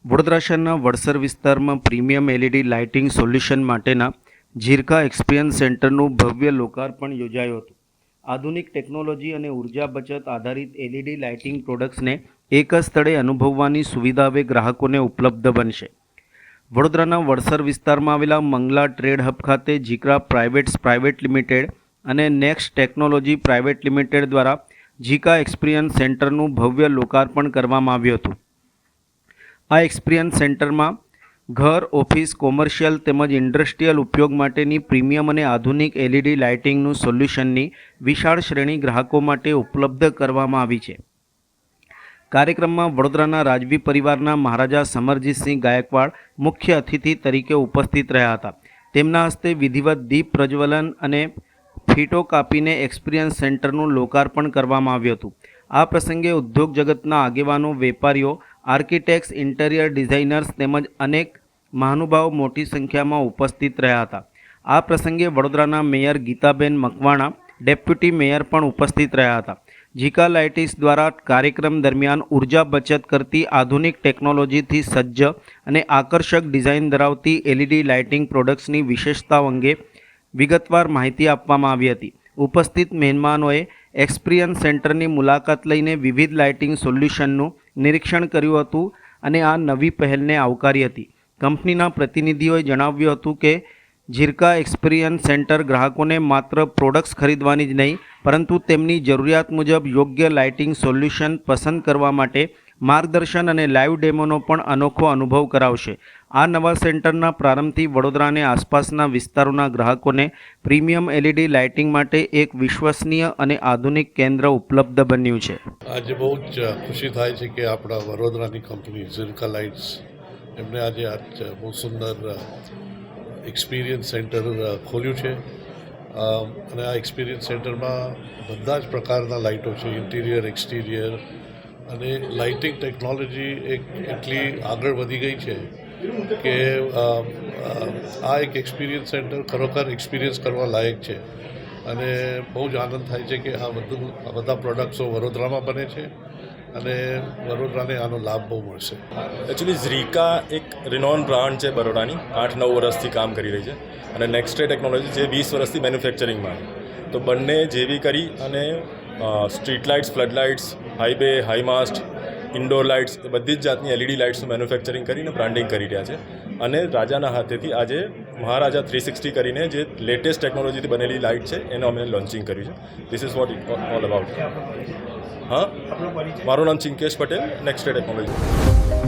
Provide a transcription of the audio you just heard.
વડોદરા શહેરના વડસર વિસ્તારમાં premium LED lighting solution માટેના ઝીરકા એક્સપિરિયન્સ સેન્ટરનું ભવ્ય લોકાર્પણ યોજાયું હતું. આધુનિક ટેકનોલોજી અને ઉર્જા બચત આધારિત એલઈડી લાઇટિંગ પ્રોડક્ટ્સને એક જ સ્થળે અનુભવવાની સુવિધા હવે ગ્રાહકોને ઉપલબ્ધ બનશે. વડોદરાના વડસર વિસ્તારમાં આવેલા મંગલા ટ્રેડ હબ ખાતે ઝીકા પ્રાઇવેટ લિમિટેડ અને નેક્સ્ટ ટેકનોલોજી પ્રાઇવેટ લિમિટેડ દ્વારા ઝીકા એક્સપિરિયન્સ સેન્ટરનું ભવ્ય લોકાર્પણ કરવામાં આવ્યું હતું. આ એક્સપિરિયન્સ સેન્ટરમાં ઘર, ઓફિસ, કોમર્શિયલ તેમજ ઇન્ડસ્ટ્રીયલ ઉપયોગ માટેની પ્રીમિયમ અને આધુનિક એલઈડી લાઇટિંગનું સોલ્યુશનની વિશાળ શ્રેણી ગ્રાહકો માટે ઉપલબ્ધ કરવામાં આવી છે. કાર્યક્રમમાં વડોદરાના રાજવી પરિવારના મહારાજા સમરજીતસિંહ ગાયકવાડ મુખ્ય અતિથિ તરીકે ઉપસ્થિત રહ્યા હતા. તેમના હસ્તે વિધિવત દીપ પ્રજ્વલન અને ફીટો કાપીને એક્સપિરિયન્સ સેન્ટરનું લોકાર્પણ કરવામાં આવ્યું હતું. આ પ્રસંગે ઉદ્યોગ જગતના આગેવાનો, વેપારીઓ, આર્કિટેક્ટ્સ, ઇન્ટિરિયર ડિઝાઇનર્સ તેમજ અનેક મહાનુભાવો મોટી સંખ્યામાં ઉપસ્થિત રહ્યા હતા. આ પ્રસંગે વડોદરાના mayor Gitaben Makwana, deputy mayor પણ ઉપસ્થિત રહ્યા હતા. ઝીકા લાઇટિંગ્સ દ્વારા કાર્યક્રમ દરમિયાન ઉર્જા બચત કરતી આધુનિક ટેકનોલોજીથી સજ્જ અને આકર્ષક ડિઝાઇન ધરાવતી એલઈડી લાઇટિંગ પ્રોડક્ટ્સની વિશેષતાઓ અંગે વિગતવાર માહિતી આપવામાં આવી હતી. ઉપસ્થિત મહેમાનોએ એક્સપિરિયન્સ સેન્ટરની મુલાકાત લઈને વિવિધ લાઇટિંગ સોલ્યુશનનું નિરીક્ષણ કર્યું હતું અને આ નવી પહેલને આવકારી હતી. કંપનીના પ્રતિનિધિઓએ જણાવ્યું હતું કે ઝીરકા એક્સપિરિયન્સ સેન્ટર ગ્રાહકોને માત્ર પ્રોડક્ટ્સ ખરીદવાની જ નહીં, પરંતુ તેમની જરૂરિયાત મુજબ યોગ્ય લાઇટિંગ સોલ્યુશન પસંદ કરવા માટે માર્ગદર્શન અને લાઈવ ડેમોનો પણ અનોખો અનુભવ કરાવશે. આ નવા સેન્ટરના પ્રારંભથી વડોદરા અને આસપાસના વિસ્તારોના ગ્રાહકોને પ્રીમિયમ એલઈડી લાઇટિંગ માટે એક વિશ્વસનીય અને આધુનિક કેન્દ્ર ઉપલબ્ધ બન્યું છે. આજે બહુ જ ખુશી થાય છે કે આપણા વડોદરાની કંપની ઝીરકા લાઇટ્સ એમણે આજે બહુ સુંદર એક્સપિરિયન્સ સેન્ટર ખોલ્યું છે અને આ એક્સપિરિયન્સ સેન્ટરમાં બધા જ પ્રકારના લાઇટો છે, ઇન્ટિરિયર, એક્સટિરિયર, અને લાઇટિંગ ટેકનોલોજી એટલી આગળ વધી ગઈ છે કે આ એક એક્સપિરિયન્સ સેન્ટર ખરેખર એક્સપિરિયન્સ કરવા લાયક છે અને બહુ જ આનંદ થાય છે કે આ બધા પ્રોડક્ટ્સો વડોદરામાં બને છે અને વડોદરાને આનો લાભ બહુ મળશે. એકચ્યુઅલી ઝીકા એક રિનોન બ્રાન્ડ છે બરોડાની, 8-9 વર્ષથી કામ કરી રહી છે અને નેક્સ્ટ ટેકનોલોજી જે 20 વર્ષથી મેન્યુફેક્ચરિંગમાં છે. તો બંને જેવી કરી અને street lights, flood lights, highway, high mast, indoor lights, એ બધી જ જાતની એલઈડી લાઇટ્સનું મેન્યુફેક્ચરિંગ કરીને બ્રાન્ડિંગ કરી રહ્યા છે અને રાજાના હાથેથી આજે મહારાજા 360 કરીને જે લેટેસ્ટ ટેકનોલોજીથી બનેલી લાઇટ છે એને અમે લોન્ચિંગ કર્યું છે. This is what it all about. હા, મારું નામ ચિંકેશ પટેલ, નેક્સ્ટ ટેકનોલોજી.